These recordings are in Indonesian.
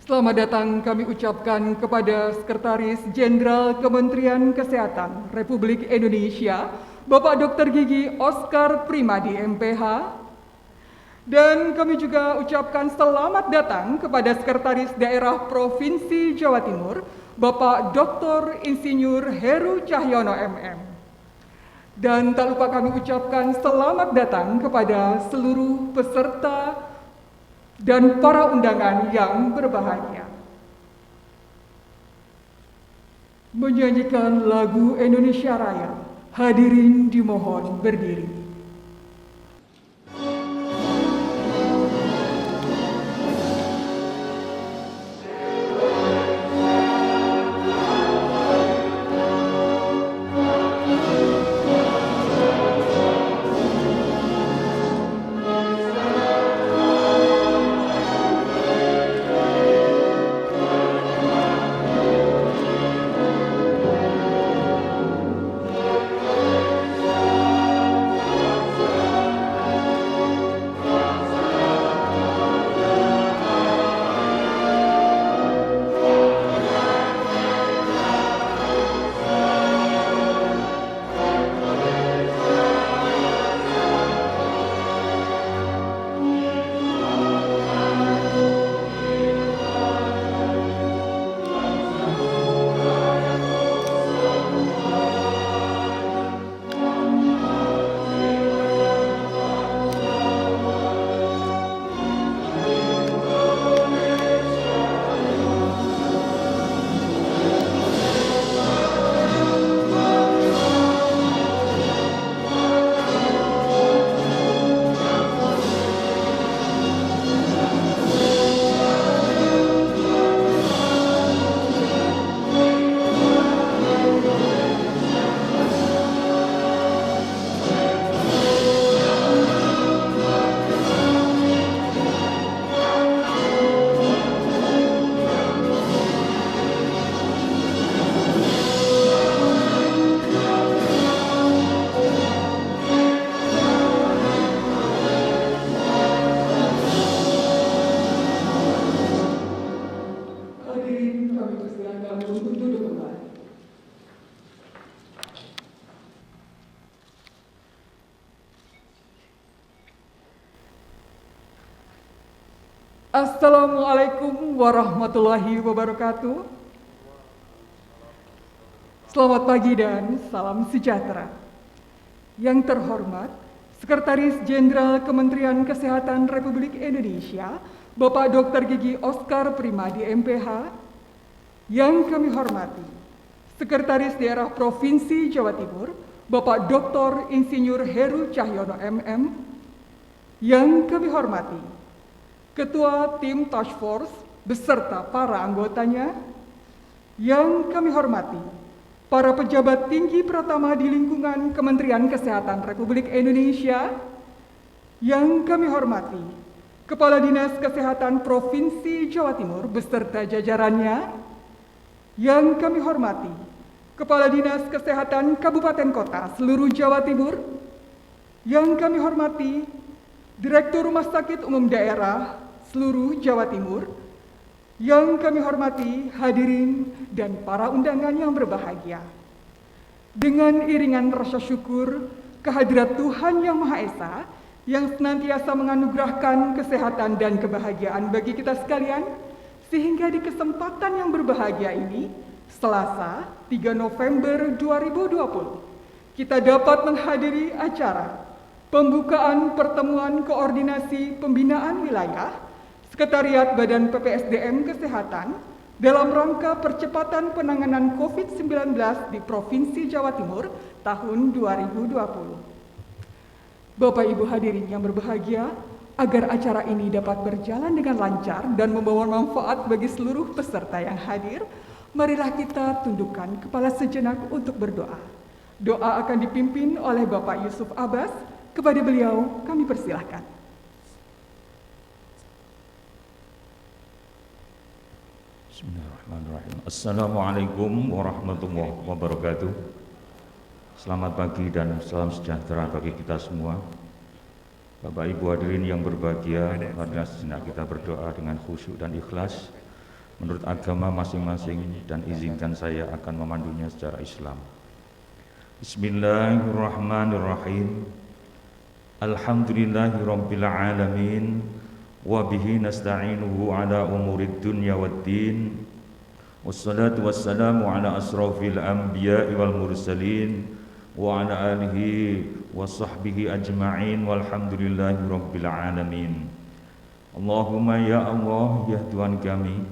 Selamat datang kami ucapkan kepada Sekretaris Jenderal Kementerian Kesehatan Republik Indonesia, Bapak Dr. Gigi Oscar Primadi MPH. Dan kami juga ucapkan selamat datang kepada Sekretaris Daerah Provinsi Jawa Timur, Bapak Dr. Insinyur Heru Cahyono MM. Dan tak lupa kami ucapkan selamat datang kepada seluruh peserta dan para undangan yang berbahagia. Menyanyikan lagu Indonesia Raya, hadirin dimohon berdiri. Assalamualaikum warahmatullahi wabarakatuh. Selamat pagi dan salam sejahtera. Yang terhormat, Sekretaris Jenderal Kementerian Kesehatan Republik Indonesia, Bapak Dr. Gigi Oscar Primadi MPH. Yang kami hormati, Sekretaris Daerah Provinsi Jawa Timur, Bapak Dr. Insinyur Heru Cahyono MM. Yang kami hormati, Ketua Tim Task Force beserta para anggotanya. Yang kami hormati, para pejabat tinggi pertama di lingkungan Kementerian Kesehatan Republik Indonesia. Yang kami hormati, Kepala Dinas Kesehatan Provinsi Jawa Timur beserta jajarannya. Yang kami hormati, Kepala Dinas Kesehatan Kabupaten Kota seluruh Jawa Timur. Yang kami hormati, Direktur Rumah Sakit Umum Daerah seluruh Jawa Timur. Yang kami hormati hadirin dan para undangan yang berbahagia. Dengan iringan rasa syukur kehadirat Tuhan Yang Maha Esa yang senantiasa menganugerahkan kesehatan dan kebahagiaan bagi kita sekalian, sehingga di kesempatan yang berbahagia ini, Selasa 3 November 2020, kita dapat menghadiri acara pembukaan pertemuan koordinasi pembinaan wilayah Sekretariat Badan PPSDM Kesehatan dalam rangka percepatan penanganan COVID-19 di Provinsi Jawa Timur tahun 2020. Bapak Ibu hadirin yang berbahagia, agar acara ini dapat berjalan dengan lancar dan membawa manfaat bagi seluruh peserta yang hadir, marilah kita tundukkan kepala sejenak untuk berdoa. Doa akan dipimpin oleh Bapak Yusuf Abbas. Kepada beliau kami persilahkan. Bismillahirrahmanirrahim. Assalamualaikum warahmatullahi wabarakatuh. Selamat pagi dan salam sejahtera bagi kita semua. Bapak Ibu hadirin yang berbahagia, marilah sejenak kita berdoa dengan khusyuk dan ikhlas. menurut agama masing-masing dan izinkan saya akan memandunya secara Islam. Bismillahirrahmanirrahim. Alhamdulillahirabbil alamin wa bihi nasta'inuhu ala umurid dunya waddin. Wassalatu wassalamu ala asrafil anbiya'i wal mursalin wa ala alihi wa sahbihi ajma'in walhamdulillahirabbil alamin. Allahumma ya Allah, ya Tuhan kami,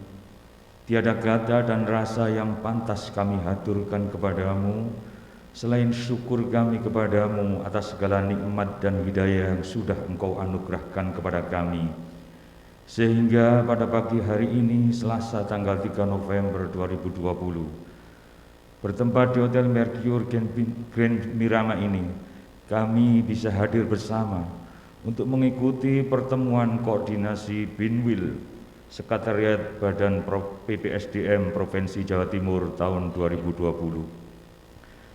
tiada kata dan rasa yang pantas kami haturkan kepadamu selain syukur kami kepadamu atas segala nikmat dan hidayah yang sudah Engkau anugerahkan kepada kami. Sehingga pada pagi hari ini, Selasa tanggal 3 November 2020, bertempat di Hotel Mercure Grand Mirama ini, kami bisa hadir bersama untuk mengikuti pertemuan koordinasi Binwil Sekretariat Badan PPSDM Provinsi Jawa Timur tahun 2020.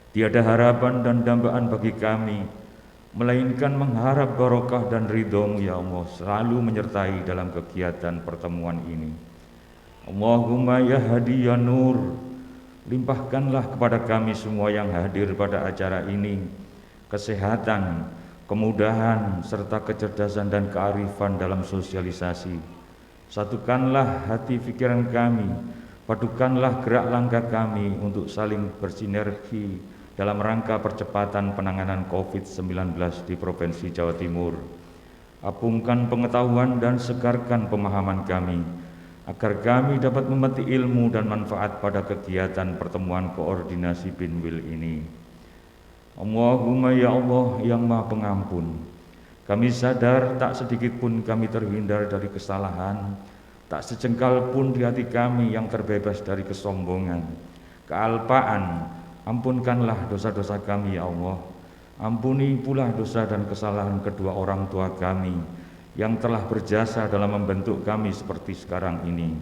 Tiada harapan dan dambaan bagi kami, melainkan mengharap barokah dan ridho-Mu ya Allah selalu menyertai dalam kegiatan pertemuan ini. Allahumma ya hadi ya nur, limpahkanlah kepada kami semua yang hadir pada acara ini kesehatan, kemudahan, serta kecerdasan dan kearifan dalam sosialisasi. Satukanlah hati pikiran kami, padukanlah gerak langkah kami untuk saling bersinergi dalam rangka percepatan penanganan COVID-19 di Provinsi Jawa Timur. Apungkan pengetahuan dan segarkan pemahaman kami, agar kami dapat memetik ilmu dan manfaat pada kegiatan pertemuan koordinasi Binwil ini. Allahumma ya Allah yang Maha Pengampun, kami sadar tak sedikit pun kami terhindar dari kesalahan, tak sejengkal pun di hati kami yang terbebas dari kesombongan, kealpaan. Ampunkanlah dosa-dosa kami ya Allah. Ampuni pula dosa dan kesalahan kedua orang tua kami yang telah berjasa dalam membentuk kami seperti sekarang ini.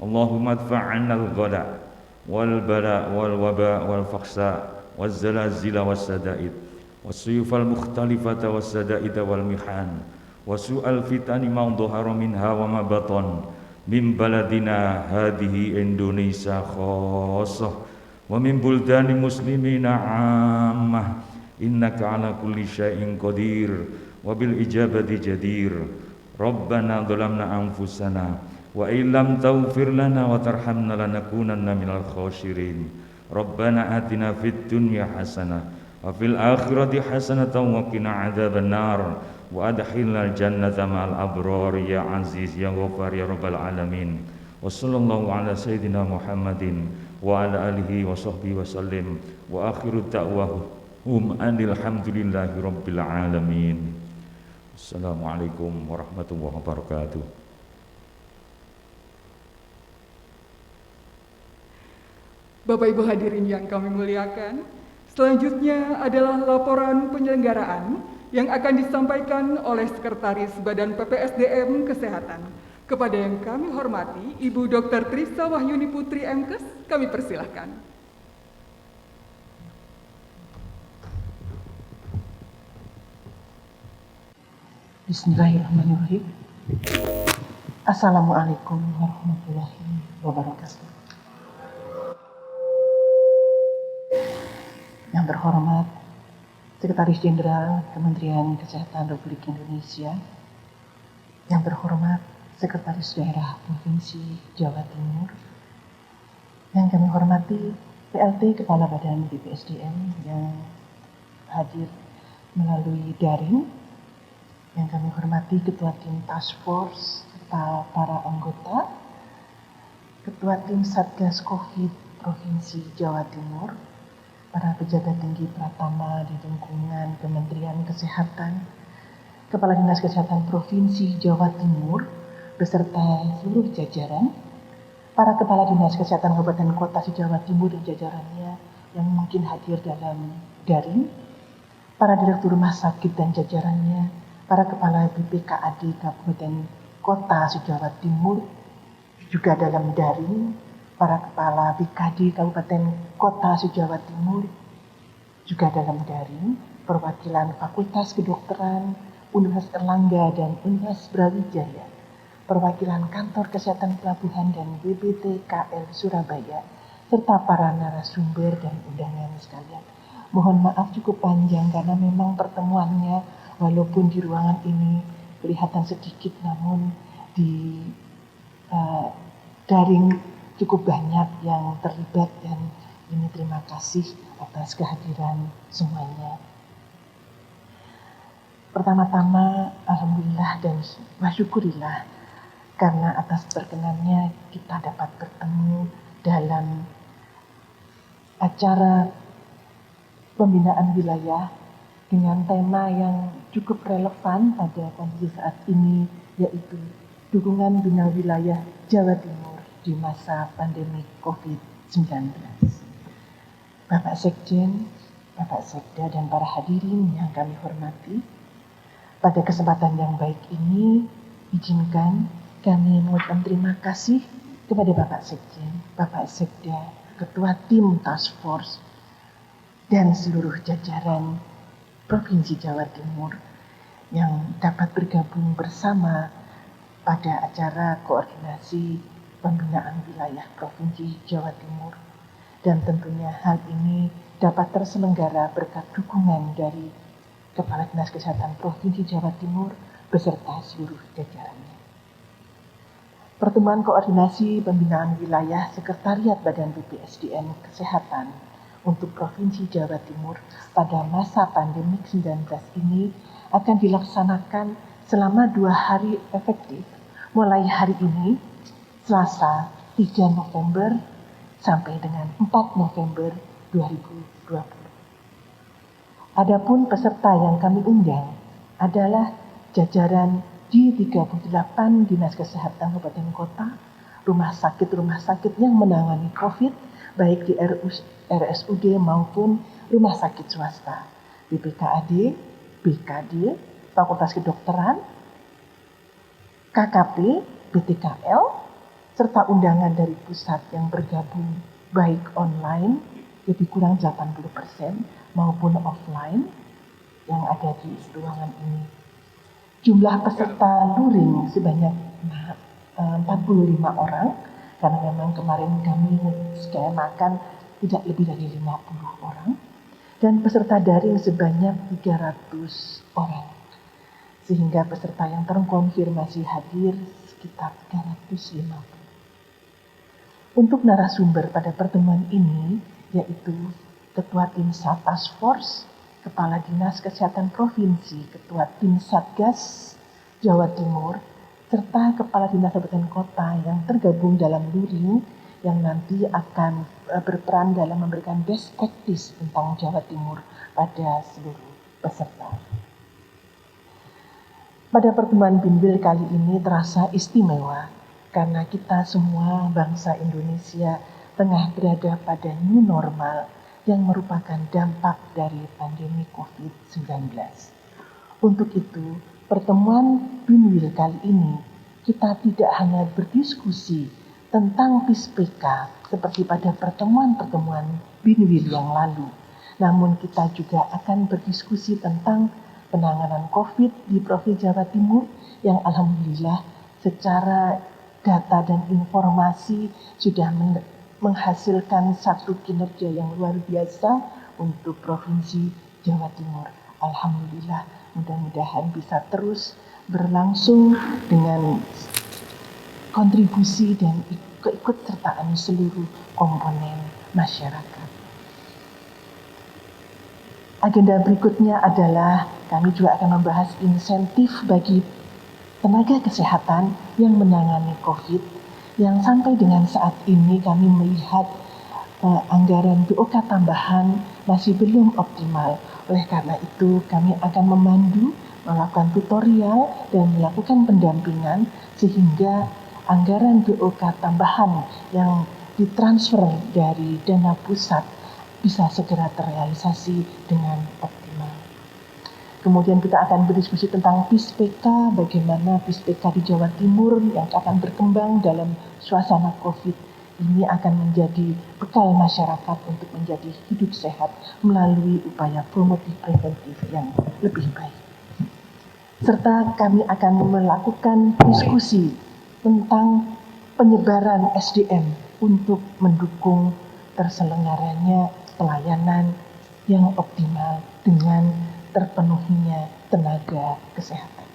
Allahumma adfa'annal ghala wal bala wal waba wal faqsa wal zalazila was sadaid was suyufal mukhtalifata was sadaid wal mihan wasu'al fitani ma dhahara minha wa ma batan min baladina hadhihi Indonesia khassah wa min buldani muslimina ammah innaka ala kulli syai'in qadir wa bil ijabati jadir. Rabbana dhalamna anfusana wa illam taghfir lana wa tarhamna lanakunanna minal khasirin. Rabbana atina fid dunya hasanah wa fil akhirati hasanatan wa qina adzabannar wa adkhilnal jannata ma'al abrar ya aziz ya ghaffar ya rabbal alamin. Wa sallallahu ala sayyidina Muhammadin wa ala alihi wa sahbihi wa sallim wa akhiru da'wahum alhamdulillahi rabbil alamin. Assalamualaikum warahmatullahi wabarakatuh. Bapak Ibu hadirin yang kami muliakan, selanjutnya adalah laporan penyelenggaraan yang akan disampaikan oleh Sekretaris Badan PPSDM Kesehatan. Kepada yang kami hormati, Ibu Dr. Trisa Wahyuni Putri MKes, kami persilahkan. Bismillahirrahmanirrahim. Assalamualaikum warahmatullahi wabarakatuh. Yang terhormat Sekretaris Jenderal Kementerian Kesehatan Republik Indonesia, yang terhormat Sekretaris Daerah Provinsi Jawa Timur, yang kami hormati PLT Kepala Badan BPSDM yang hadir melalui daring, yang kami hormati Ketua Tim Task Force serta para anggota, Ketua Tim Satgas Covid Provinsi Jawa Timur, para pejabat tinggi Pratama di lingkungan Kementerian Kesehatan, Kepala Dinas Kesehatan Provinsi Jawa Timur, beserta seluruh jajaran, para Kepala Dinas Kesehatan Kabupaten Kota se-Jawa Timur dan jajarannya yang mungkin hadir dalam daring, para Direktur Rumah Sakit dan jajarannya, para Kepala BPKAD Kabupaten Kota se-Jawa Timur juga dalam daring, para Kepala BKD Kabupaten Kota se-Jawa Timur juga dalam daring, perwakilan Fakultas Kedokteran Universitas Erlangga dan Universitas Brawijaya, perwakilan Kantor Kesehatan Pelabuhan dan BPT KL Surabaya, serta para narasumber dan undangan sekalian. Mohon maaf cukup panjang karena memang pertemuannya walaupun di ruangan ini kelihatan sedikit, namun di daring cukup banyak yang terlibat, dan ini terima kasih atas kehadiran semuanya. Pertama-tama, alhamdulillah dan syukurilah karena atas perkenannya kita dapat bertemu dalam acara pembinaan wilayah dengan tema yang cukup relevan pada kondisi saat ini, yaitu dukungan bina wilayah Jawa Timur di masa pandemi COVID-19. Bapak Sekjen, Bapak Sekda, dan para hadirin yang kami hormati, pada kesempatan yang baik ini, izinkan kami mengucapkan terima kasih kepada Bapak Sekjen, Bapak Sekda, Ketua Tim Task Force, dan seluruh jajaran Provinsi Jawa Timur yang dapat bergabung bersama pada acara koordinasi pembinaan wilayah Provinsi Jawa Timur. Dan tentunya hal ini dapat terselenggara berkat dukungan dari Kepala Dinas Kesehatan Provinsi Jawa Timur beserta seluruh jajarannya. Pertemuan koordinasi pembinaan wilayah Sekretariat Badan BPSDM Kesehatan untuk Provinsi Jawa Timur pada masa pandemi 19 ini akan dilaksanakan selama 2 hari efektif, mulai hari ini, Selasa 3 November sampai dengan 4 November 2020. Adapun peserta yang kami undang adalah jajaran di 38 Dinas Kesehatan Kabupaten Kota, rumah sakit yang menangani COVID, baik di RSUD maupun rumah sakit swasta, BPKAD, BKD, Fakultas Kedokteran, KKP, BTKL, serta undangan dari pusat yang bergabung baik online lebih kurang 80% maupun offline yang ada di ruangan ini. Jumlah peserta luring sebanyak 45 orang, karena memang kemarin kami skemakan tidak lebih dari 50 orang, dan peserta daring sebanyak 300 orang, sehingga peserta yang terkonfirmasi hadir sekitar 350. Untuk narasumber pada pertemuan ini yaitu Ketua Tim Task Force, Kepala Dinas Kesehatan Provinsi, Ketua Tim Satgas Jawa Timur, serta Kepala Dinas Kabupaten Kota yang tergabung dalam luring yang nanti akan berperan dalam memberikan best practice tentang Jawa Timur pada seluruh peserta. Pada pertemuan Binwil kali ini terasa istimewa karena kita semua bangsa Indonesia tengah berada pada new normal yang merupakan dampak dari pandemi COVID-19. Untuk itu, pertemuan Binwil kali ini kita tidak hanya berdiskusi tentang PISPK seperti pada pertemuan-pertemuan Binwil yang lalu, namun kita juga akan berdiskusi tentang penanganan COVID di Provinsi Jawa Timur yang alhamdulillah secara data dan informasi sudah menghasilkan satu kinerja yang luar biasa untuk Provinsi Jawa Timur. Alhamdulillah, mudah-mudahan bisa terus berlangsung dengan kontribusi dan keikutsertaan seluruh komponen masyarakat. Agenda berikutnya adalah kami juga akan membahas insentif bagi tenaga kesehatan yang menangani COVID, yang sampai dengan saat ini kami melihat anggaran BOK tambahan masih belum optimal. Oleh karena itu kami akan memandu, melakukan tutorial dan melakukan pendampingan sehingga anggaran BOK tambahan yang ditransfer dari dana pusat bisa segera terrealisasi dengan optimal. Kemudian kita akan berdiskusi tentang PISPK, bagaimana PISPK di Jawa Timur yang akan berkembang dalam suasana COVID ini akan menjadi bekal masyarakat untuk menjadi hidup sehat melalui upaya promotif preventif yang lebih baik. Serta kami akan melakukan diskusi tentang penyebaran SDM untuk mendukung terselenggaranya pelayanan yang optimal dengan terpenuhinya tenaga kesehatan.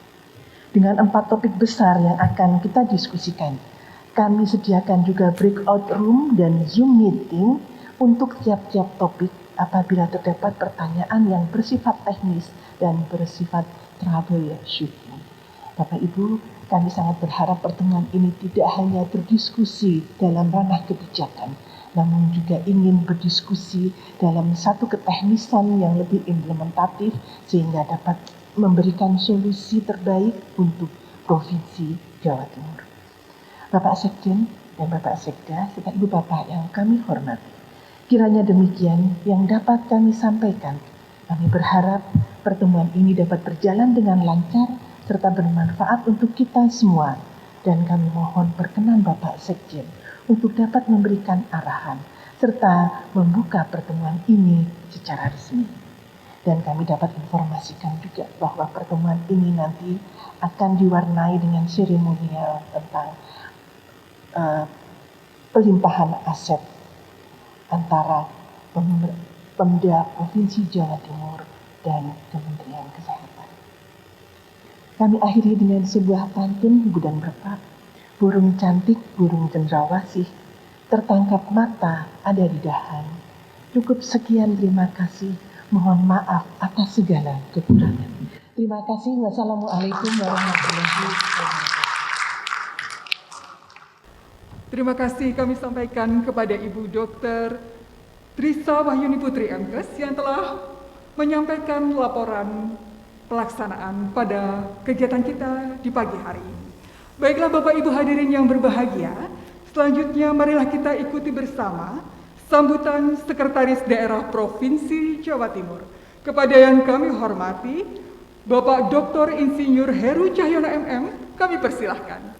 Dengan 4 topik besar yang akan kita diskusikan, kami sediakan juga breakout room dan Zoom meeting untuk tiap-tiap topik apabila terdapat pertanyaan yang bersifat teknis dan bersifat troubleshooting. Bapak Ibu, kami sangat berharap pertemuan ini tidak hanya berdiskusi dalam ranah kebijakan, namun juga ingin berdiskusi dalam satu keteknisan yang lebih implementatif sehingga dapat memberikan solusi terbaik untuk Provinsi Jawa Timur. Bapak Sekjen dan Bapak Sekda, serta Ibu Bapak yang kami hormati, kiranya demikian yang dapat kami sampaikan. Kami berharap pertemuan ini dapat berjalan dengan lancar serta bermanfaat untuk kita semua. Dan kami mohon perkenan Bapak Sekjen untuk dapat memberikan arahan serta membuka pertemuan ini secara resmi. Dan kami dapat informasikan juga bahwa pertemuan ini nanti akan diwarnai dengan seremonial tentang pelimpahan aset antara Pemda Provinsi Jawa Timur dan Kementerian Kesehatan. Kami akhiri dengan sebuah pantun Budang Berpak. Burung cantik, burung cendrawasih, tertangkap mata ada di dahan. Cukup sekian, terima kasih. Mohon maaf atas segala kekurangan. Terima kasih. Wassalamualaikum warahmatullahi wabarakatuh. Terima kasih kami sampaikan kepada Ibu Dr. Trisa Wahyuni Putri MKes yang telah menyampaikan laporan pelaksanaan pada kegiatan kita di pagi hari ini. Baiklah Bapak Ibu hadirin yang berbahagia, selanjutnya marilah kita ikuti bersama sambutan Sekretaris Daerah Provinsi Jawa Timur. Kepada yang kami hormati, Bapak Dr. Insinyur Heru Cahyono MM, kami persilahkan.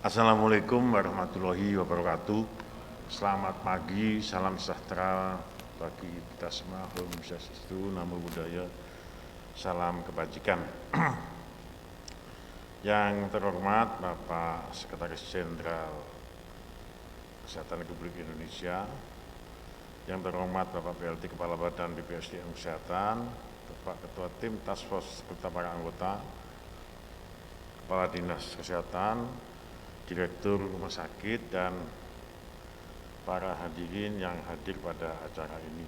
Assalamualaikum warahmatullahi wabarakatuh. Selamat pagi, salam sejahtera bagi kita semua. Om Swastiastu, Namo Buddhaya, salam kebajikan. Yang terhormat Bapak Sekretaris Jenderal Kesehatan Republik Indonesia, yang terhormat Bapak PLT Kepala Badan BPSDM Kesehatan, Bapak Ketua Tim Task Force serta para anggota, Kepala Dinas Kesehatan, Direktur Rumah Sakit, dan para hadirin yang hadir pada acara ini.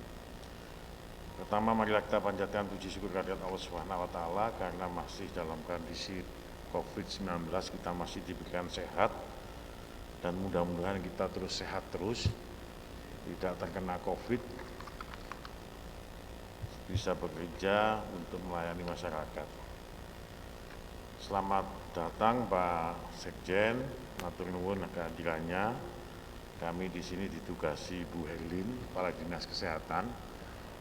Pertama, marilah kita panjatkan puji syukur kehadirat Allah Subhanahu wa Ta'ala karena masih dalam kondisi COVID-19 kita masih diberikan sehat, dan mudah-mudahan kita terus sehat terus, tidak terkena COVID, bisa bekerja untuk melayani masyarakat. Selamat datang Pak Sekjen, matur nuwun kehadirannya. Kami di sini ditugasi Bu Herlin, Kepala Dinas Kesehatan,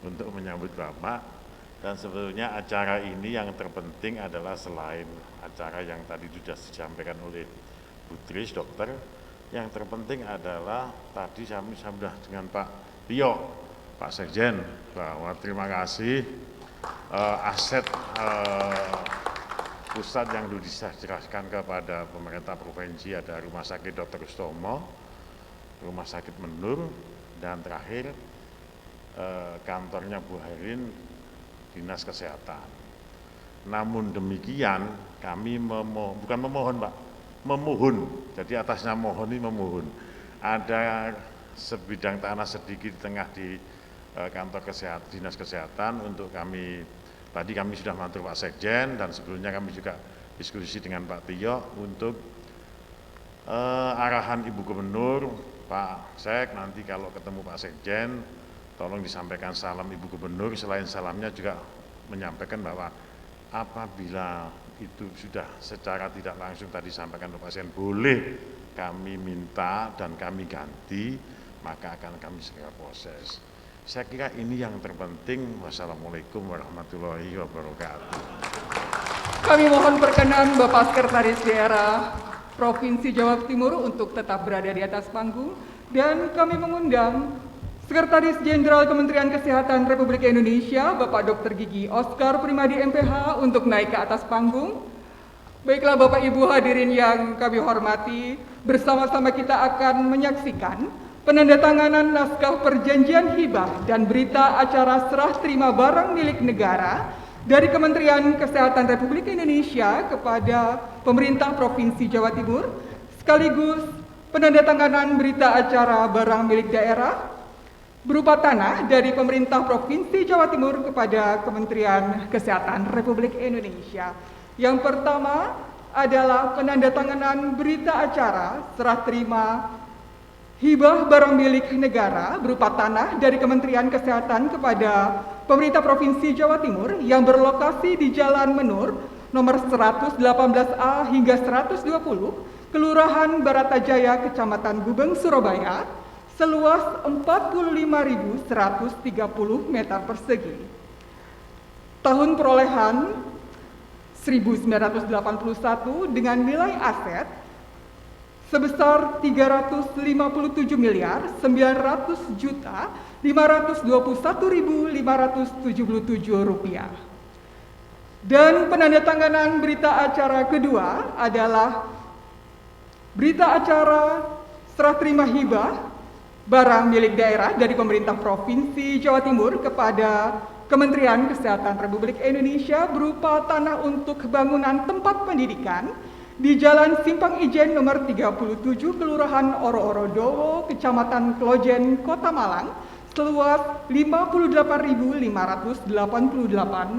untuk menyambut Bapak. Dan sebetulnya acara ini yang terpenting adalah selain acara yang tadi sudah disampaikan oleh Bu Tris, dokter, yang terpenting adalah tadi kami sudah dengan Pak Tio, Pak Sekjen, bahwa terima kasih aset pusat yang sudah diserahkan kepada pemerintah provinsi, ada Rumah Sakit Dr. Sutomo, Rumah Sakit Menur, dan terakhir kantornya Bu Herin, Dinas Kesehatan. Namun demikian kami bukan memohon Pak, memohon, jadi atasnya mohon ini memohon. Ada sebidang tanah sedikit di tengah di kantor kesehatan, Dinas Kesehatan untuk kami. Tadi kami sudah mantul Pak Sekjen, dan sebelumnya kami juga diskusi dengan Pak Tio untuk arahan Ibu Gubernur, Pak Sek, nanti kalau ketemu Pak Sekjen, tolong disampaikan salam Ibu Gubernur. Selain salamnya juga menyampaikan bahwa apabila itu sudah secara tidak langsung tadi sampaikan Pak Sekjen, boleh kami minta dan kami ganti, maka akan kami segera proses. Saya kira ini yang terpenting. Wassalamualaikum warahmatullahi wabarakatuh. Kami mohon perkenan Bapak Sekretaris Daerah Provinsi Jawa Timur untuk tetap berada di atas panggung, dan kami mengundang Sekretaris Jenderal Kementerian Kesehatan Republik Indonesia, Bapak Dr. Gigi Oskar Primadi MPH untuk naik ke atas panggung. Baiklah Bapak Ibu hadirin yang kami hormati, bersama-sama kita akan menyaksikan penandatanganan naskah perjanjian hibah dan berita acara serah terima barang milik negara dari Kementerian Kesehatan Republik Indonesia kepada Pemerintah Provinsi Jawa Timur, sekaligus penandatanganan berita acara barang milik daerah berupa tanah dari Pemerintah Provinsi Jawa Timur kepada Kementerian Kesehatan Republik Indonesia. Yang pertama adalah penandatanganan berita acara serah terima hibah barang milik negara berupa tanah dari Kementerian Kesehatan kepada Pemerintah Provinsi Jawa Timur yang berlokasi di Jalan Menur nomor 118A hingga 120, Kelurahan Baratajaya, Kecamatan Gubeng, Surabaya, seluas 45.130 meter persegi. Tahun perolehan 1981 dengan nilai aset sebesar 357.900.521.577 rupiah. Dan penandatanganan berita acara kedua adalah berita acara serah terima hibah barang milik daerah dari Pemerintah Provinsi Jawa Timur kepada Kementerian Kesehatan Republik Indonesia berupa tanah untuk bangunan tempat pendidikan di Jalan Simpang Ijen nomor 37, Kelurahan Oro-Oro-Dowo, Kecamatan Klojen, Kota Malang, seluas 58.588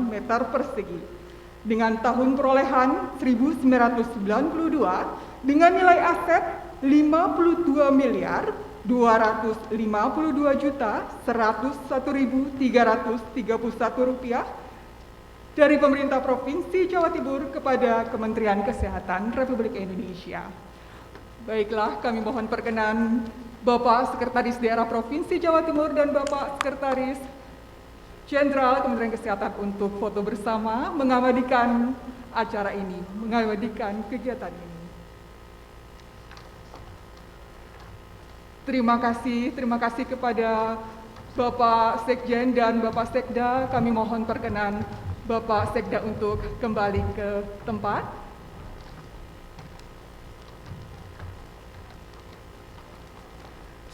meter persegi. Dengan tahun perolehan 1992 dengan nilai aset 52.252.101.331 rupiah dari Pemerintah Provinsi Jawa Timur kepada Kementerian Kesehatan Republik Indonesia. Baiklah, kami mohon perkenan Bapak Sekretaris Daerah Provinsi Jawa Timur dan Bapak Sekretaris Jenderal Kementerian Kesehatan untuk foto bersama mengabadikan acara ini, mengabadikan kegiatan ini. Terima kasih kepada Bapak Sekjen dan Bapak Sekda. Kami mohon perkenan Bapak Sekda untuk kembali ke tempat.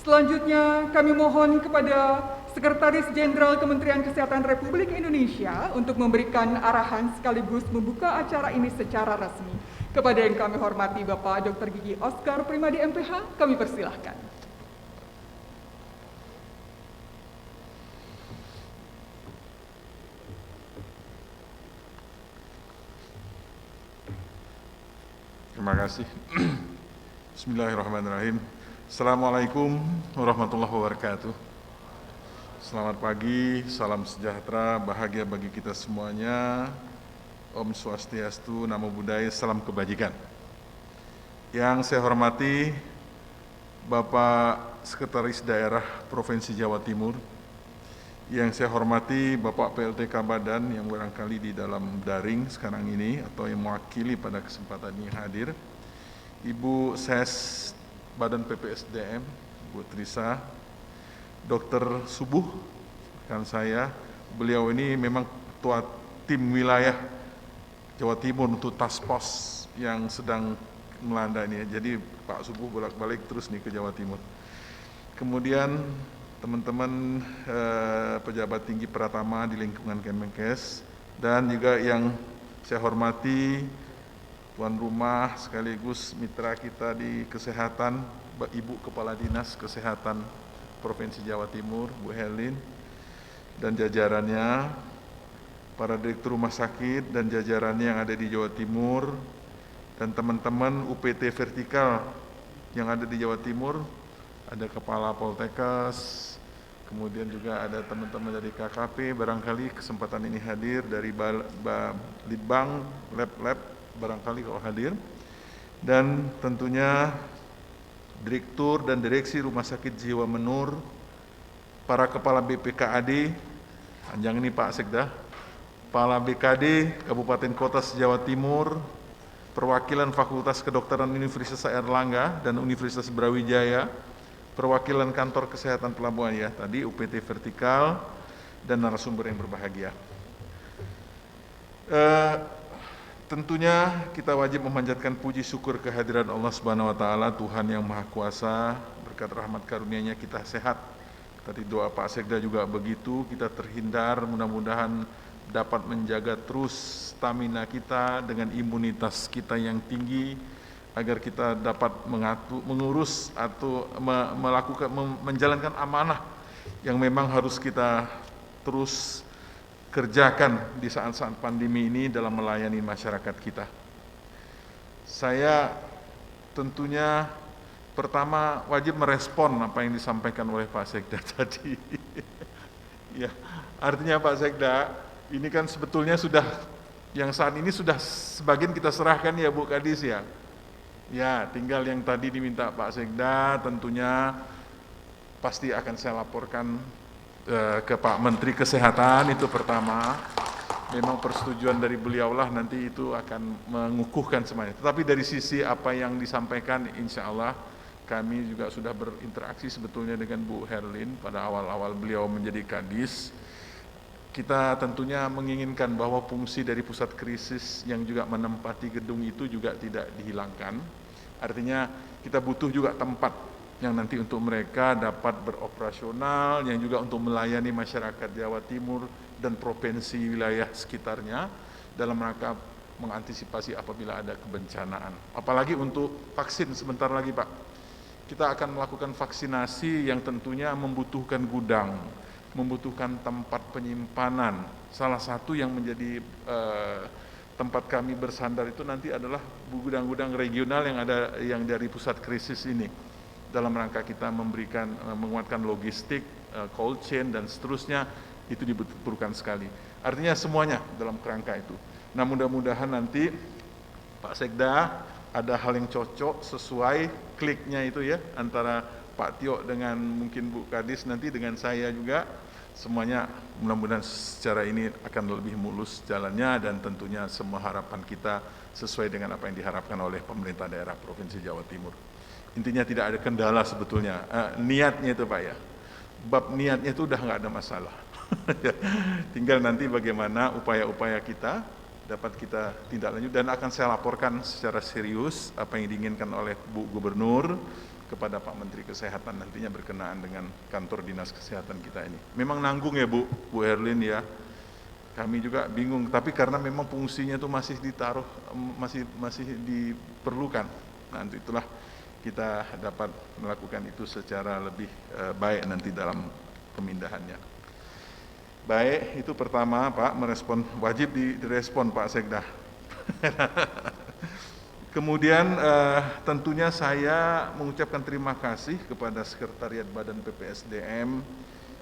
Selanjutnya kami mohon kepada Sekretaris Jenderal Kementerian Kesehatan Republik Indonesia untuk memberikan arahan sekaligus membuka acara ini secara resmi. Kepada yang kami hormati Bapak Dr. Gigi Oskar Primadi MPH, kami persilahkan. Terima kasih. Bismillahirrahmanirrahim. Assalamualaikum warahmatullahi wabarakatuh. Selamat pagi, salam sejahtera, bahagia bagi kita semuanya. Om Swastiastu, Namo Buddhaya, salam kebajikan. Yang saya hormati Bapak Sekretaris Daerah Provinsi Jawa Timur, yang saya hormati Bapak PLT Kabadan yang barangkali di dalam daring sekarang ini atau yang mewakili pada kesempatan ini hadir, Ibu Ses Badan PPSDM, Bu Trisa, Dr. Subuh, rekan saya, beliau ini memang ketua tim wilayah Jawa Timur untuk task force yang sedang melanda ini, jadi Pak Subuh bolak-balik terus nih ke Jawa Timur. Kemudian teman-teman pejabat tinggi Pratama di lingkungan Kemenkes, dan juga yang saya hormati tuan rumah sekaligus mitra kita di kesehatan, Ibu Kepala Dinas Kesehatan Provinsi Jawa Timur, Bu Helin, dan jajarannya, para direktur rumah sakit dan jajarannya yang ada di Jawa Timur, dan teman-teman UPT vertikal yang ada di Jawa Timur, ada Kepala Poltekkes, kemudian juga ada teman-teman dari KKP, barangkali kesempatan ini hadir dari Litbang, lab barangkali kalau hadir, dan tentunya Direktur dan Direksi Rumah Sakit Jiwa Menur, para Kepala BPKAD, panjang ini Pak Sekda, Kepala BKD Kabupaten Kota se-Jawa Timur, perwakilan Fakultas Kedokteran Universitas Airlangga dan Universitas Brawijaya, perwakilan Kantor Kesehatan Pelabuhan ya, tadi UPT Vertikal, dan narasumber yang berbahagia. Tentunya kita wajib memanjatkan puji syukur kehadiran Allah Subhanahu wa taala, Tuhan yang Maha Kuasa. Berkat rahmat karunia-Nya kita sehat. Tadi doa Pak Sekda juga begitu, kita terhindar, mudah-mudahan dapat menjaga terus stamina kita dengan imunitas kita yang tinggi agar kita dapat mengurus atau menjalankan amanah yang memang harus kita terus kerjakan di saat-saat pandemi ini dalam melayani masyarakat kita. Saya tentunya pertama wajib merespon apa yang disampaikan oleh Pak Sekda tadi. Ya, artinya Pak Sekda, ini kan sebetulnya sudah yang saat ini sudah sebagian kita serahkan ya Bu Kadis ya. Ya, tinggal yang tadi diminta Pak Sekda tentunya pasti akan saya laporkan ke Pak Menteri Kesehatan, itu pertama. Memang persetujuan dari beliaulah nanti itu akan mengukuhkan semuanya. Tetapi dari sisi apa yang disampaikan, insya Allah kami juga sudah berinteraksi sebetulnya dengan Bu Herlin pada awal-awal beliau menjadi Kadis. Kita tentunya menginginkan bahwa fungsi dari pusat krisis yang juga menempati gedung itu juga tidak dihilangkan. Artinya kita butuh juga tempat yang nanti untuk mereka dapat beroperasional, yang juga untuk melayani masyarakat Jawa Timur dan provinsi wilayah sekitarnya dalam rangka mengantisipasi apabila ada kebencanaan. Apalagi untuk vaksin sebentar lagi Pak. Kita akan melakukan vaksinasi yang tentunya membutuhkan gudang, membutuhkan tempat penyimpanan. Salah satu yang menjadi tempat kami bersandar itu nanti adalah gudang-gudang regional yang dari pusat krisis ini. Dalam rangka kita menguatkan logistik, cold chain dan seterusnya, itu dibutuhkan sekali. Artinya semuanya dalam kerangka itu. Nah, mudah-mudahan nanti Pak Sekda ada hal yang cocok sesuai kliknya itu ya, antara Pak Tio dengan mungkin Bu Kadis nanti dengan saya juga, semuanya mudah-mudahan secara ini akan lebih mulus jalannya dan tentunya semua harapan kita sesuai dengan apa yang diharapkan oleh pemerintah daerah Provinsi Jawa Timur. Intinya tidak ada kendala sebetulnya, niatnya itu Pak ya, bab niatnya itu udah nggak ada masalah. Tinggal nanti bagaimana upaya-upaya kita dapat kita tindak lanjut dan akan saya laporkan secara serius apa yang diinginkan oleh Bu Gubernur kepada Pak Menteri Kesehatan nantinya berkenaan dengan kantor dinas kesehatan kita ini. Memang nanggung ya Bu Herlin ya, kami juga bingung, tapi karena memang fungsinya itu masih ditaruh, masih diperlukan. Nah, itulah kita dapat melakukan itu secara lebih baik nanti dalam pemindahannya. Baik, itu pertama Pak, merespon, wajib direspon Pak Sekda. Kemudian tentunya saya mengucapkan terima kasih kepada Sekretariat Badan PPSDM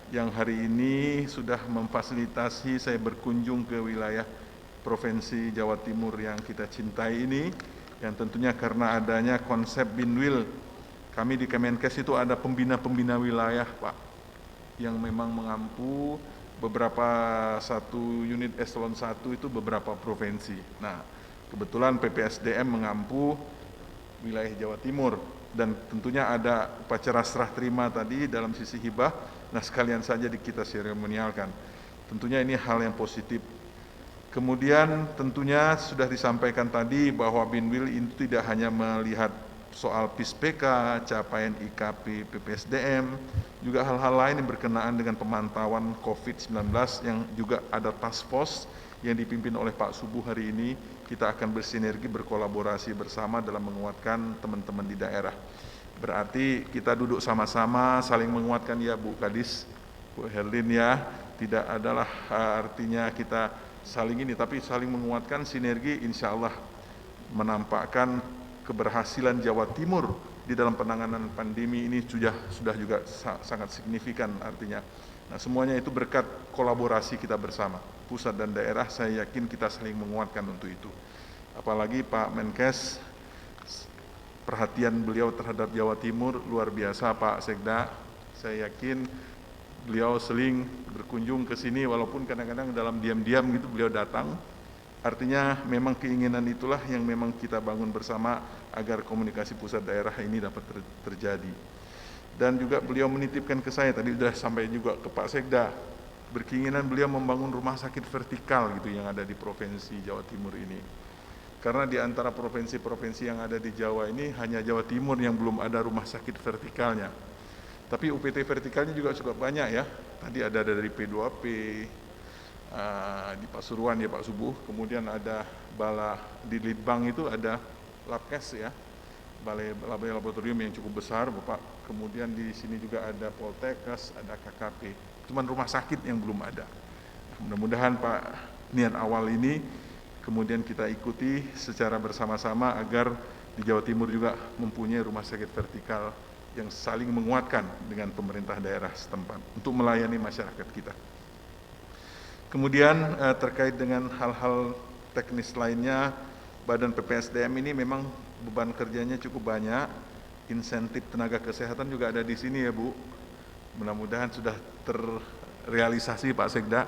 yang hari ini sudah memfasilitasi saya berkunjung ke wilayah Provinsi Jawa Timur yang kita cintai ini, yang tentunya karena adanya konsep Binwil, kami di Kemenkes itu ada pembina-pembina wilayah Pak, yang memang mengampu beberapa satu unit eselon 1 itu beberapa provinsi. Nah, kebetulan PPSDM mengampu wilayah Jawa Timur dan tentunya ada upacara serah terima tadi dalam sisi hibah. Nah, sekalian saja kita seremonialkan. Tentunya ini hal yang positif. Kemudian tentunya sudah disampaikan tadi bahwa Binwil itu tidak hanya melihat soal PISPK, capaian IKP PPSDM, juga hal-hal lain yang berkenaan dengan pemantauan COVID-19 yang juga ada task force yang dipimpin oleh Pak Subuh hari ini. Kita akan bersinergi, berkolaborasi bersama dalam menguatkan teman-teman di daerah. Berarti kita duduk sama-sama saling menguatkan ya Bu Kadis, Bu Herlin ya, tidak adalah artinya kita saling ini, tapi saling menguatkan, sinergi, insya Allah menampakkan keberhasilan Jawa Timur di dalam penanganan pandemi ini sudah juga sangat signifikan artinya. Nah, semuanya itu berkat kolaborasi kita bersama, pusat dan daerah. Saya yakin kita saling menguatkan untuk itu. Apalagi Pak Menkes, perhatian beliau terhadap Jawa Timur luar biasa Pak Sekda. Saya yakin beliau sering berkunjung ke sini, walaupun kadang-kadang dalam diam-diam gitu beliau datang. Artinya memang keinginan itulah yang memang kita bangun bersama agar komunikasi pusat daerah ini dapat terjadi. Dan juga beliau menitipkan ke saya, tadi sudah sampai juga ke Pak Sekda, berkeinginan beliau membangun rumah sakit vertikal gitu yang ada di Provinsi Jawa Timur ini. Karena di antara provinsi-provinsi yang ada di Jawa ini hanya Jawa Timur yang belum ada rumah sakit vertikalnya. Tapi UPT vertikalnya juga cukup banyak ya. Tadi ada dari P2P, di Pasuruan ya Pak Subuh, kemudian ada Bala di Litbang itu ada Labkes ya, balai laboratorium yang cukup besar Bapak, kemudian di sini juga ada Poltekkes, ada KKP, cuman rumah sakit yang belum ada. Mudah-mudahan Pak niat awal ini kemudian kita ikuti secara bersama-sama agar di Jawa Timur juga mempunyai rumah sakit vertikal yang saling menguatkan dengan pemerintah daerah setempat untuk melayani masyarakat kita. Kemudian terkait dengan hal-hal teknis lainnya, Badan PPSDM ini memang beban kerjanya cukup banyak, insentif tenaga kesehatan juga ada di sini ya Bu. Mudah-mudahan sudah terrealisasi Pak Sekda.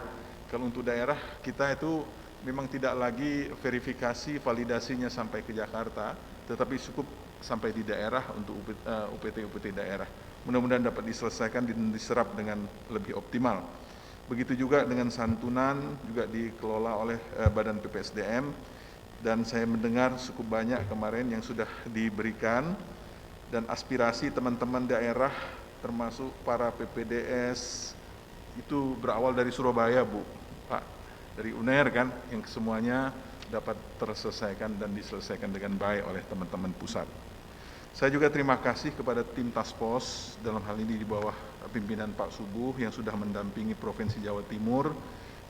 Kalau untuk daerah kita itu memang tidak lagi verifikasi validasinya sampai ke Jakarta, tetapi cukup sampai di daerah untuk UPT-UPT daerah. Mudah-mudahan dapat diselesaikan dan diserap dengan lebih optimal. Begitu juga dengan santunan juga dikelola oleh Badan PPSDM, dan saya mendengar cukup banyak kemarin yang sudah diberikan, dan aspirasi teman-teman daerah termasuk para PPDS itu berawal dari Surabaya Bu, Pak, dari UNER kan, yang semuanya dapat terselesaikan dan diselesaikan dengan baik oleh teman-teman pusat. Saya juga terima kasih kepada tim Task Force dalam hal ini di bawah pimpinan Pak Subuh yang sudah mendampingi Provinsi Jawa Timur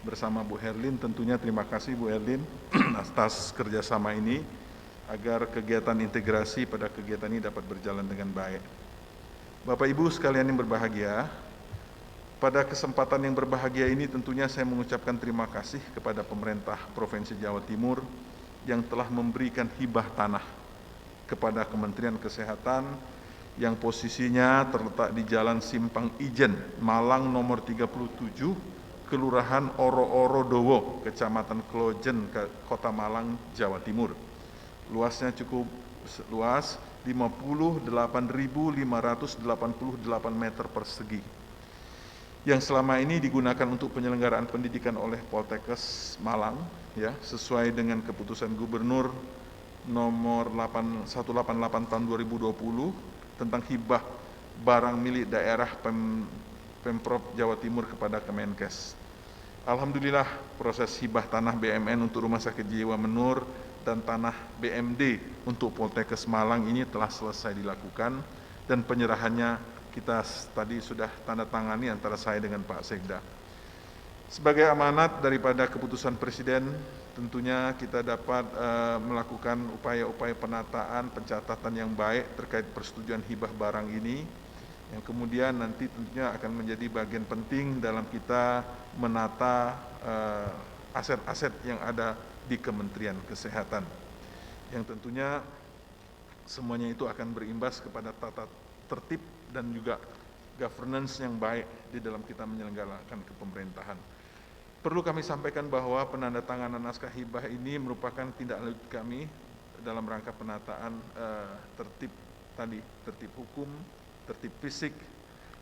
bersama Bu Herlin. Tentunya terima kasih Bu Herlin atas kerjasama ini agar kegiatan integrasi pada kegiatan ini dapat berjalan dengan baik. Bapak Ibu sekalian yang berbahagia, pada kesempatan yang berbahagia ini tentunya saya mengucapkan terima kasih kepada pemerintah Provinsi Jawa Timur yang telah memberikan hibah tanah kepada Kementerian Kesehatan yang posisinya terletak di Jalan Simpang Ijen, Malang nomor 37, Kelurahan Oro-Oro Dowo, Kecamatan Klojen, Kota Malang, Jawa Timur. Luasnya cukup luas, 58.588 meter persegi. Yang selama ini digunakan untuk penyelenggaraan pendidikan oleh Poltekkes Malang, ya, sesuai dengan keputusan Gubernur nomor 188 tahun 2020 tentang hibah barang milik daerah Pemprov Jawa Timur kepada Kemenkes. Alhamdulillah proses hibah tanah BMN untuk Rumah Sakit Jiwa Menur dan tanah BMD untuk Poltekkes Malang ini telah selesai dilakukan, dan penyerahannya kita tadi sudah tanda tangani antara saya dengan Pak Sekda. Sebagai amanat daripada keputusan Presiden, tentunya kita dapat melakukan upaya-upaya penataan, pencatatan yang baik terkait persetujuan hibah barang ini, yang kemudian nanti tentunya akan menjadi bagian penting dalam kita menata aset-aset yang ada di Kementerian Kesehatan, yang tentunya semuanya itu akan berimbas kepada tata tertib dan juga governance yang baik di dalam kita menyelenggarakan kepemerintahan. Perlu kami sampaikan bahwa penandatanganan naskah hibah ini merupakan tindak lanjut kami dalam rangka penataan tertib tadi, tertib hukum, tertib fisik,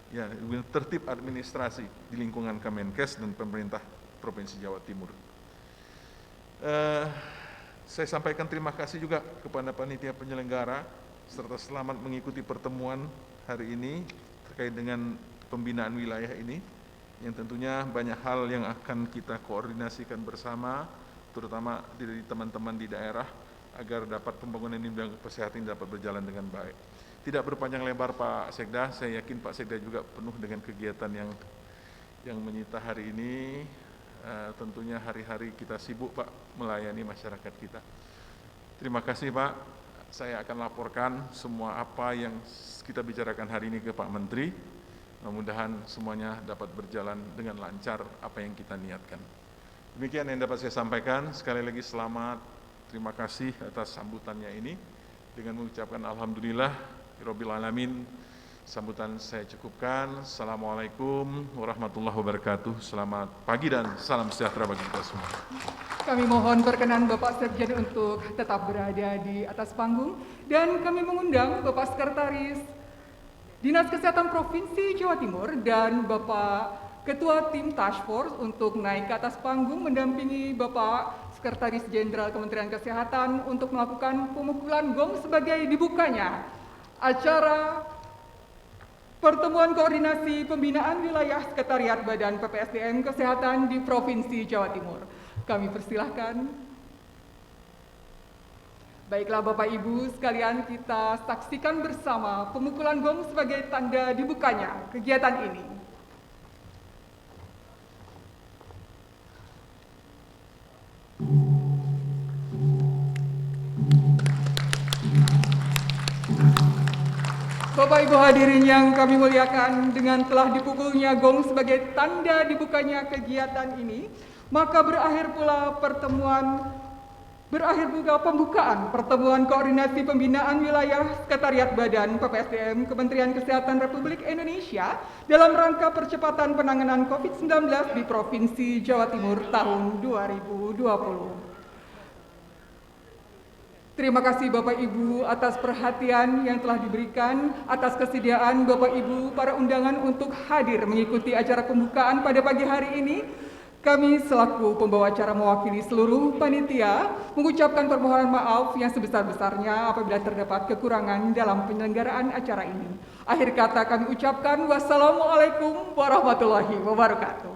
ya, tertib administrasi di lingkungan Kemenkes dan pemerintah Provinsi Jawa Timur. Saya sampaikan terima kasih juga kepada panitia penyelenggara serta selamat mengikuti pertemuan hari ini terkait dengan pembinaan wilayah ini, yang tentunya banyak hal yang akan kita koordinasikan bersama, terutama dari teman-teman di daerah, agar dapat pembangunan di bidang kesehatan dapat berjalan dengan baik. Tidak berpanjang lebar Pak Sekda, saya yakin Pak Sekda juga penuh dengan kegiatan yang menyita hari ini. Tentunya hari-hari kita sibuk Pak melayani masyarakat kita. Terima kasih Pak, saya akan laporkan semua apa yang kita bicarakan hari ini ke Pak Menteri. Mudah-mudahan semuanya dapat berjalan dengan lancar apa yang kita niatkan. Demikian yang dapat saya sampaikan. Sekali lagi selamat, terima kasih atas sambutannya ini. Dengan mengucapkan Alhamdulillah, Rabbil Alamin, sambutan saya cukupkan. Assalamualaikum warahmatullahi wabarakatuh. Selamat pagi dan salam sejahtera bagi kita semua. Kami mohon perkenan Bapak Sekjen untuk tetap berada di atas panggung dan kami mengundang Bapak Sekretaris Dinas Kesehatan Provinsi Jawa Timur dan Bapak Ketua Tim Task Force untuk naik ke atas panggung mendampingi Bapak Sekretaris Jenderal Kementerian Kesehatan untuk melakukan pemukulan gong sebagai dibukanya acara Pertemuan Koordinasi Pembinaan Wilayah Sekretariat Badan PPSDM Kesehatan di Provinsi Jawa Timur. Kami persilahkan. Baiklah Bapak Ibu sekalian, kita saksikan bersama pemukulan gong sebagai tanda dibukanya kegiatan ini. Bapak Ibu hadirin yang kami muliakan, dengan telah dipukulnya gong sebagai tanda dibukanya kegiatan ini, maka berakhir pula pembukaan Pertemuan Koordinasi Pembinaan Wilayah Sekretariat Badan PPSDM Kementerian Kesehatan Republik Indonesia dalam rangka percepatan penanganan COVID-19 di Provinsi Jawa Timur tahun 2020. Terima kasih Bapak Ibu atas perhatian yang telah diberikan, atas kesediaan Bapak Ibu para undangan untuk hadir mengikuti acara pembukaan pada pagi hari ini. Kami selaku pembawa acara mewakili seluruh panitia mengucapkan permohonan maaf yang sebesar-besarnya apabila terdapat kekurangan dalam penyelenggaraan acara ini. Akhir kata kami ucapkan wassalamualaikum warahmatullahi wabarakatuh.